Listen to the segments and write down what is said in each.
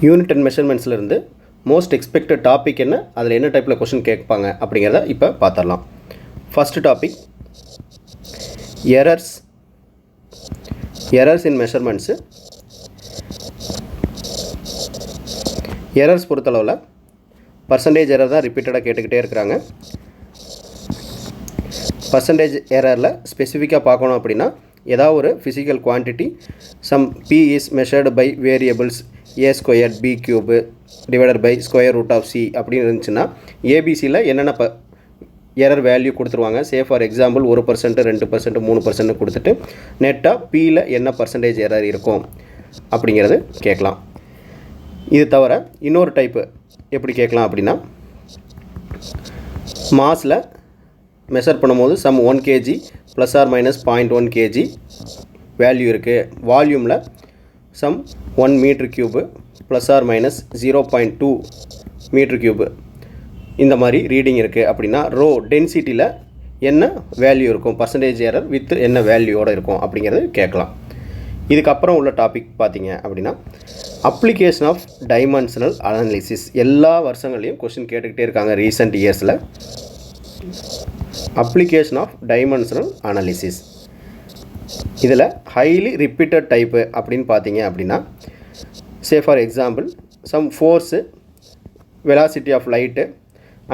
Unit and மெஷர்மெண்ட்ஸ்லேருந்து most expected topic என்ன, அதில் என்ன டைப்பில் கொஷின் கேட்பாங்க அப்படிங்கிறத இப்போ பார்த்துடலாம். First topic errors in measurements. Errors பொறுத்தளவில் பர்சன்டேஜ் எரர் தான் ரிப்பீட்டடாக கேட்டுக்கிட்டே இருக்கிறாங்க. பர்சன்டேஜ் எரரில் ஸ்பெசிஃபிக்காக பார்க்கணும் அப்படின்னா ஏதாவது ஒரு physical quantity some P is measured by variables A² B³ divided by square root of C அப்படின்னு இருந்துச்சுன்னா ஏபிசியில் என்னென்ன எரர் வேல்யூ கொடுத்துருவாங்க. ஃபார் எக்ஸாம்பிள் 1%, 2%, 3% கொடுத்துட்டு நெட்டாக Pயில் என்ன பர்சன்டேஜ் எரர் இருக்கும் அப்படிங்கிறது கேட்கலாம். இது தவிர இன்னொரு டைப்பு எப்படி கேட்கலாம் அப்படின்னா, மாஸில் மெஷர் பண்ணும்போது some 1 kg plus or minus 0.1 kg value இருக்குது. வால்யூமில் some 1 m³ plus or minus 0.2 m³ இந்த மாதிரி ரீடிங் இருக்குது அப்படின்னா ரோ டென்சிட்டியில் என்ன வேல்யூ இருக்கும், பர்சன்டேஜ் எரர் வித் என்ன வேல்யூவோடு இருக்கும் அப்படிங்கிறது கேட்கலாம். இதுக்கப்புறம் உள்ள டாபிக் பார்த்திங்க அப்படின்னா அப்ளிகேஷன் ஆஃப் டைமென்ஷனல் அனாலிசிஸ். எல்லா வருஷங்களையும் கொஷின் கேட்டுக்கிட்டே இருக்காங்க ரீசெண்ட் இயர்ஸில். அப்ளிகேஷன் ஆஃப் டைமென்ஷனல் அனாலிசிஸ் இதில் ஹைலி ரிப்பீட்டட் டைப்பு அப்படின்னு பார்த்தீங்க அப்படின்னா for example some force, velocity of light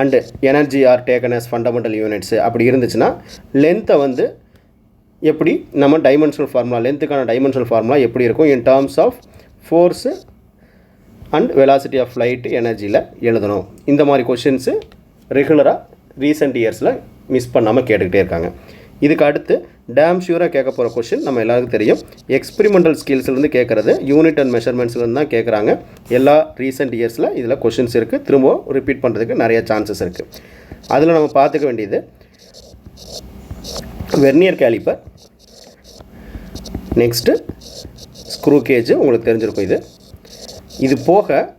and energy are taken as fundamental units அப்படி இருந்துச்சுன்னா லென்த்தை வந்து எப்படி நம்ம டைமென்ஷனல் ஃபார்முலா, லென்த்துக்கான டைமென்ஷனல் ஃபார்முலா எப்படி இருக்கும் in terms of force and velocity of light எனர்ஜியில் எழுதணும். இந்த மாதிரி கொஷின்ஸு ரெகுலராக ரீசெண்ட் இயர்ஸில் மிஸ் பண்ணாமல் கேட்டுக்கிட்டே இருக்காங்க. இதுக்கு அடுத்து டேம் ஷூராக கேட்க போகிற கொஷின் நம்ம எல்லாருக்கும் தெரியும், எக்ஸ்பெரிமெண்டல் ஸ்கில்ஸ்லேருந்து கேட்குறது, யூனிட் அண்ட் மெஷர்மெண்ட்ஸ்லேருந்து தான் கேட்குறாங்க. எல்லா ரீசெண்ட் இயர்ஸில் இதில் கொஷின்ஸ் இருக்குது. திரும்பவும் ரிப்பீட் பண்ணுறதுக்கு நிறைய சான்சஸ் இருக்குது. அதில் நம்ம பார்த்துக்க வேண்டியது vernier caliper, next screw gauge உங்களுக்கு தெரிஞ்சிருக்கும். இது போக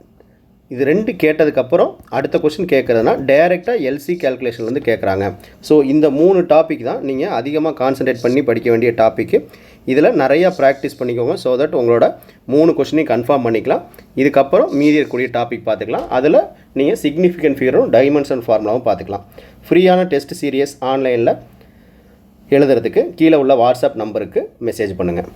இது ரெண்டு கேட்டதுக்கப்புறம் அடுத்த கொஷின் கேட்குறதுனா டைரெக்டாக எல்சி கேல்குலேஷன்லேருந்து கேட்குறாங்க. ஸோ இந்த 3 டாபிக் தான் நீங்கள் அதிகமாக கான்சன்ட்ரேட் பண்ணி படிக்க வேண்டிய டாப்பிக்கு. இதில் நிறையா ப்ராக்டிஸ் பண்ணிக்கோங்க. ஸோ தட் உங்களோட 3 கொஷினையும் கன்ஃபார்ம் பண்ணிக்கலாம். இதுக்கப்புறம் மீதி இருக்கக்கூடிய டாபிக் பார்த்துக்கலாம். அதில் நீங்கள் சிக்னிஃபிகன்ட் ஃபிகரும் டைமென்ஷன் ஃபார்முலாவும் பார்த்துக்கலாம். ஃப்ரீயான டெஸ்ட் சீரியஸ் ஆன்லைனில் எழுதுறதுக்கு கீழே உள்ள வாட்ஸ்அப் நம்பருக்கு மெசேஜ் பண்ணுங்கள்.